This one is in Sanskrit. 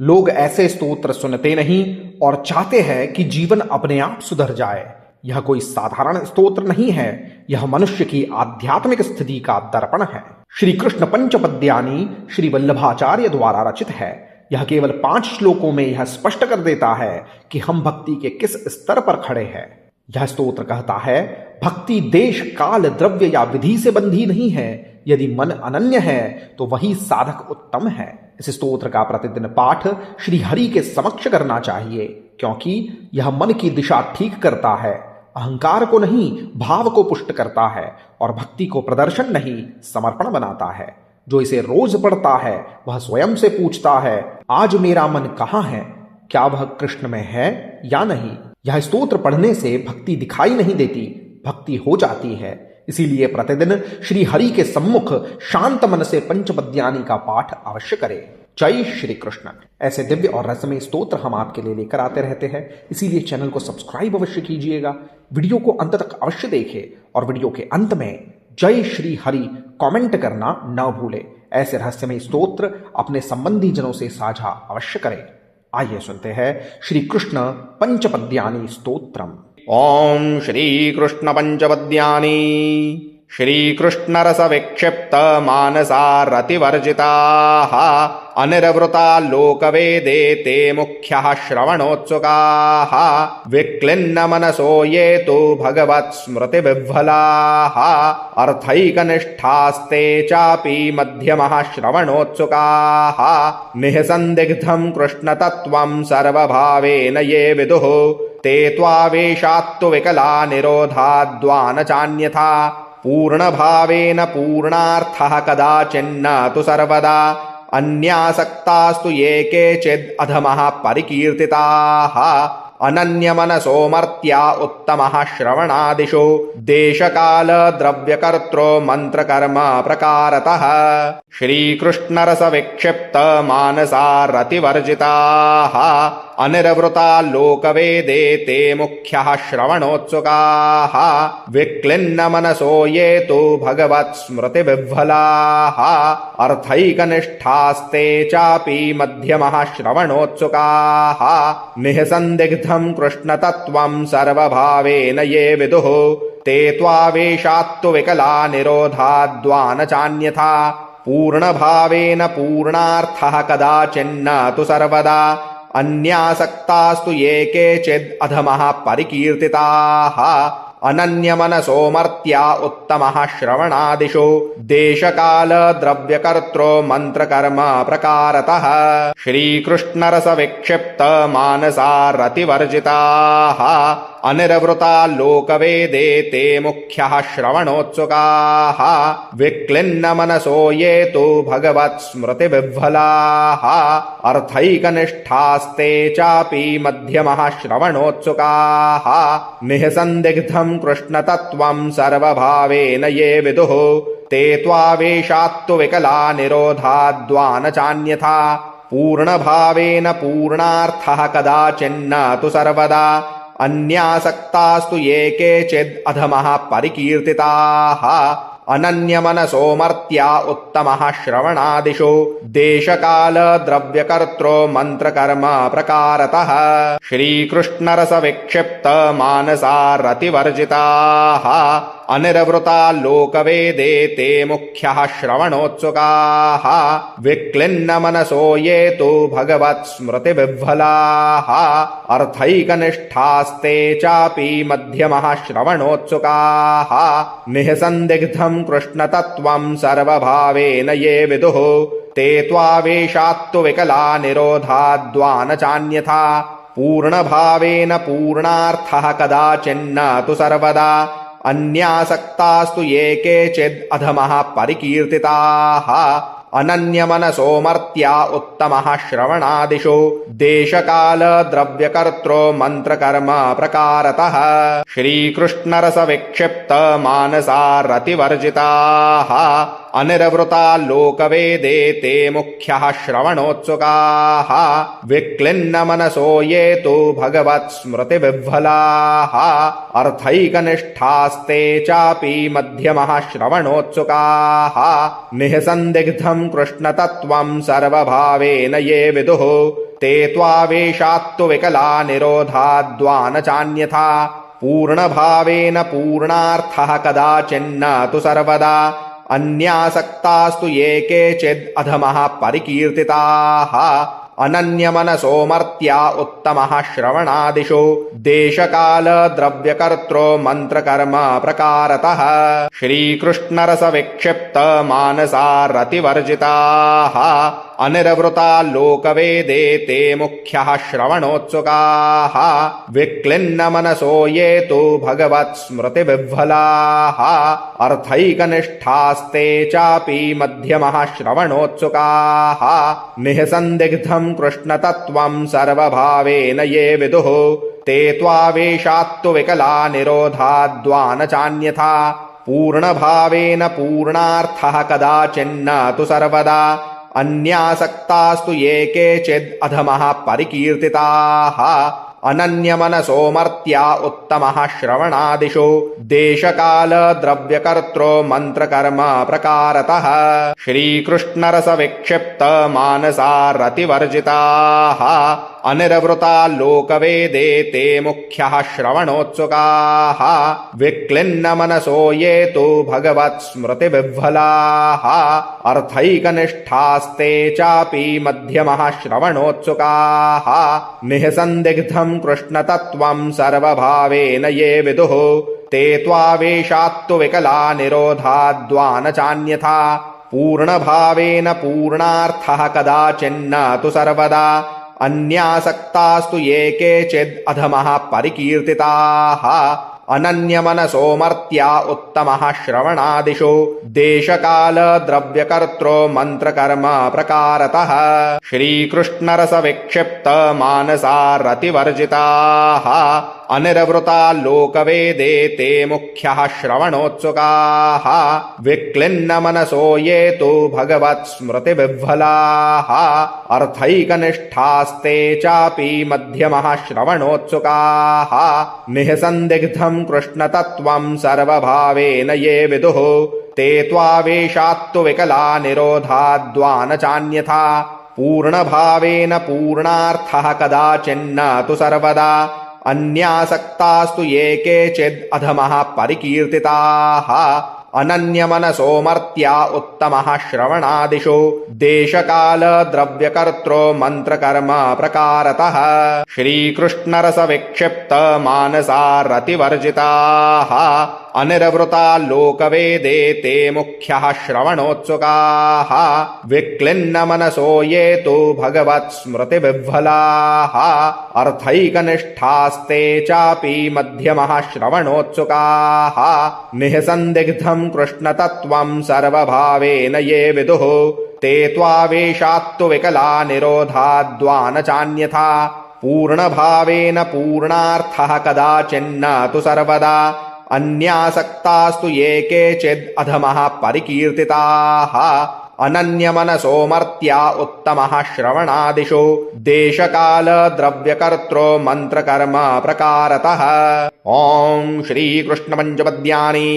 लोग ऐसे स्तोत्र सुनते नहीं और चाहते हैं कि जीवन अपने आप सुधर जाए। यह कोई साधारण स्तोत्र नहीं है, यह मनुष्य की आध्यात्मिक स्थिति का दर्पण है। श्री कृष्ण पंचपद्यानी श्री वल्लभाचार्य द्वारा रचित है। यह केवल 5 श्लोकों में यह स्पष्ट कर देता है कि हम भक्ति के किस स्तर पर खड़े हैं। यह स्तोत्र कहता है, भक्ति देश काल द्रव्य या विधि से बंधी नहीं है। यदि मन अनन्य है तो वही साधक उत्तम है। इस स्तोत्र का प्रतिदिन पाठ श्री हरि के समक्ष करना चाहिए, क्योंकि यह मन की दिशा ठीक करता है, अहंकार को नहीं भाव को पुष्ट करता है और भक्ति को प्रदर्शन नहीं समर्पण बनाता है। जो इसे रोज पढ़ता है वह स्वयं से पूछता है, आज मेरा मन कहाँ है, क्या वह कृष्ण में है या नहीं। यह स्तोत्र पढ़ने से भक्ति दिखाई नहीं देती, भक्ति हो जाती है। इसीलिए प्रतिदिन श्री हरि के सम्मुख शांत मन से पंचपद्यानी का पाठ अवश्य करें। जय श्री कृष्ण। ऐसे दिव्य और रहस्यमय स्तोत्र हम आपके लिए लेकर आते रहते हैं, इसीलिए चैनल को सब्सक्राइब अवश्य कीजिएगा, वीडियो को अंत तक अवश्य देखें और वीडियो के अंत में जय श्री हरि कमेंट करना न भूले। ऐसे रहस्यमय स्तोत्र अपने संबंधी जनों से साझा अवश्य करें। आइए सुनते हैं श्री कृष्ण पंचपद्यानी स्तोत्रम। ओम श्री कृष्ण पंचपद्यानी। श्रीकृष्ण रस विक्षिप्त मानसा रतिवर्जिताः अनिर्वृता लोकवेदे ते मुख्यः श्रवणोत्सुकाः विक्लिन्न मनसो ये तु भगवत् स्मृति विह्वलाः अर्थैकनिष्ठास्ते चापि मध्यमः श्रवणोत्सुकाः निःसन्दिग्धं कृष्ण तत्त्वं सर्वभावेन ये विदुः ते त्वावेशात्तु विकला निरोधाद्वान चान्यथा पूर्णभावेन पूर्णार्थः कदाचिन्न तु सर्वदा अन्यासक्तास्तु ये केचिद् अधमः परिकीर्तिताः अनन्यमनसो मर्त्या उत्तमः श्रवणादिषु देशकाल द्रव्यकर्तृ मंत्रकर्म प्रकारतः श्रीकृष्णरस विक्षिप्त मानसा रतिवर्जिताः अनिर्वृता लोकवेदे ते मुख्यः श्रवणोत्सुकाः विक्लिन्न मनसो ये तु भगवत् स्मृति विह्वलाः अर्थैकनिष्ठास्ते चापि मध्यमः श्रवणोत्सुकाः निःसन्दिग्धं कृष्ण तत्त्वं सर्वभावेन ये विदुः ते त्वावेशात्तु विकला निरोधाद्वान चान्यथा पूर्णभावेन पूर्णार्थः कदाचिन्न तु सर्वदा अन्यासक्तास्तु ये केचिद् अधमः परिकीर्तिताः अनन्यमनसो मर्त्या उत्तमः श्रवणादिषु देशकाल द्रव्यकर्तृ मंत्रकर्म प्रकारतः श्रीकृष्णरस विक्षिप्त मानसा रतिवर्जिताः अनिर्वृता लोकवेदे ते मुख्यः श्रवणोत्सुकाः विक्लिन्न मनसो ये तु भगवत् स्मृति विह्वलाः अर्थैकनिष्ठास्ते चापि मध्यमः श्रवणोत्सुकाः निःसन्दिग्धं कृष्ण तत्त्वं सर्वभावेन ये विदुः ते त्वावेशात्तु विकला निरोधाद्वान चान्यथा पूर्णभावेन पूर्णार्थः कदाचिन्न तु सर्वदा अन्यासक्तास्तु ये केचिद् अधमः परिकीर्तिताः अनन्यमनसो मर्त्या उत्तमः श्रवणादिषु देशकाल द्रव्यकर्तृ मंत्रकर्म प्रकारतः श्रीकृष्णरस विक्षिप्त मानसा रतिवर्जिताः अनिर्वृता लोकवेदे ते मुख्यः श्रवणोत्सुकाः विक्लिन्न मनसो ये तु भगवत् स्मृति विह्वलाः अर्थैकनिष्ठास्ते चापि मध्यमः श्रवणोत्सुकाः निःसन्दिग्धं कृष्ण तत्त्वं सर्वभावेन ये विदुः ते त्वावेशात्तु विकला निरोधाद्वान चान्यथा पूर्णभावेन पूर्णार्थः कदाचिन्न तु सर्वदा अन्यासक्तास्तु ये केचिद् अधमः परिकीर्तिताः अनन्यमनसो मर्त्या उत्तमः श्रवणादिषु देशकाल द्रव्यकर्तृ मंत्रकर्म प्रकारतः श्रीकृष्णरस विक्षिप्त मानसा रतिवर्जिताः अनिर्वृता लोकवेदे ते मुख्यः श्रवणोत्सुकाः विक्लिन्न मनसो ये तु भगवत् स्मृति विह्वलाः अर्थैकनिष्ठास्ते चापि मध्यमः श्रवणोत्सुकाः निःसन्दिग्धं कृष्ण तत्त्वं सर्वभावेन ये विदुः ते त्वावेशात्तु विकला निरोधाद्वा न चान्यथा पूर्णभावेन पूर्णार्थः कदाचिन्न तु सर्वदा अन्यासक्तास्तु ये केचिद् अधमः परिकीर्तिताः अनन्यमनसो मर्त्या उत्तमः श्रवणादिषु देशकाल द्रव्यकर्त्रो मन्त्रकर्म प्रकारतः श्रीकृष्णरसविक्षिप्त मानसा रतिवर्जिताः अनिर्वृता लोकवेदे ते मुख्यः श्रवणोत्सुकाः विक्लिन्नमनसो ये तु भगवत्स्मृतिविह्वलाः अर्थैकनिष्ठास्ते चापि मध्यमः श्रवणोत्सुकाः निःसन्दिग्धम् कृष्णतत्त्वम् सर्वभावेन ये विदुः ते त्वावेशात्तु विकला निरोधाद्वा न चान्यथा पूर्णभावेन पूर्णार्थः कदाचिन्न तु सर्वदा अन्यासक्तास्तु ये केचिद् अधमः परिकीर्तिताः अनन्यमनसो मर्त्या उत्तमः श्रवणादिषु देशकाल द्रव्यकर्त्रो मन्त्रकर्म प्रकारतः श्रीकृष्णरसविक्षिप्त मानसा रतिवर्जिताः अनिर्वृता लोकवेदे ते मुख्यः श्रवणोत्सुकाः विक्लिन्नमनसो ये तु भगवत्स्मृतिविह्वलाः अर्थैकनिष्ठास्ते चापि मध्यमः श्रवणोत्सुकाः निःसन्दिग्धम् कृष्णतत्त्वम् सर्वभावेन ये विदुः ते त्वावेशात्तु विकला निरोधाद्वा न चान्यथा पूर्णभावेन पूर्णार्थः कदाचिन्न तु सर्वदा अन्यासक्तास्तु ये केचिद् अधमः परिकीर्तिताः अनन्यमनसो मर्त्या उत्तमः श्रवणादिषु देशकाल द्रव्यकर्त्रो मन्त्रकर्म प्रकारतः श्रीकृष्णरसविक्षिप्त मानसा रतिवर्जिताः अनिर्वृता लोकवेदे ते मुख्यः श्रवणोत्सुकाः विक्लिन्नमनसो ये तु भगवत्स्मृतिविह्वलाः अर्थैकनिष्ठास्ते चापि मध्यमः श्रवणोत्सुकाः निःसन्दिग्धम् कृष्णतत्त्वम् सर्वभावेन ये विदुः ते त्वावेशात्तु विकला निरोधाद्वा न चान्यथा पूर्णभावेन पूर्णार्थः कदाचिन्न तु सर्वदा अन्यासक्तास्तु ये केचिद् अधमः परिकीर्तिताः अनन्यमनसो मर्त्या उत्तमः श्रवणादिषु देशकाल द्रव्यकर्त्रो मन्त्रकर्म प्रकारतः श्रीकृष्णरसविक्षिप्त मानसा रतिवर्जिताः अनिर्वृता लोकवेदे ते मुख्यः श्रवणोत्सुकाः विक्लिन्नमनसो ये तु भगवत्स्मृतिविह्वलाः अर्थैकनिष्ठास्ते चापि मध्यमः श्रवणोत्सुकाः निःसन्दिग्धम् कृष्णतत्त्वम् सर्वभावेन ये विदुः ते त्वावेशात्तु विकला निरोधाद्वा न चान्यथा पूर्णभावेन पूर्णार्थः कदाचिन्न तु सर्वदा अन्यासक्तास्तु ये केचिद् अधमः परिकीर्तिताः अनन्यमनसो मर्त्या उत्तमः श्रवणादिषु देशकाल द्रव्यकर्त्रो मन्त्रकर्म प्रकारतः। ॐ श्रीकृष्णपञ्चपद्यानि।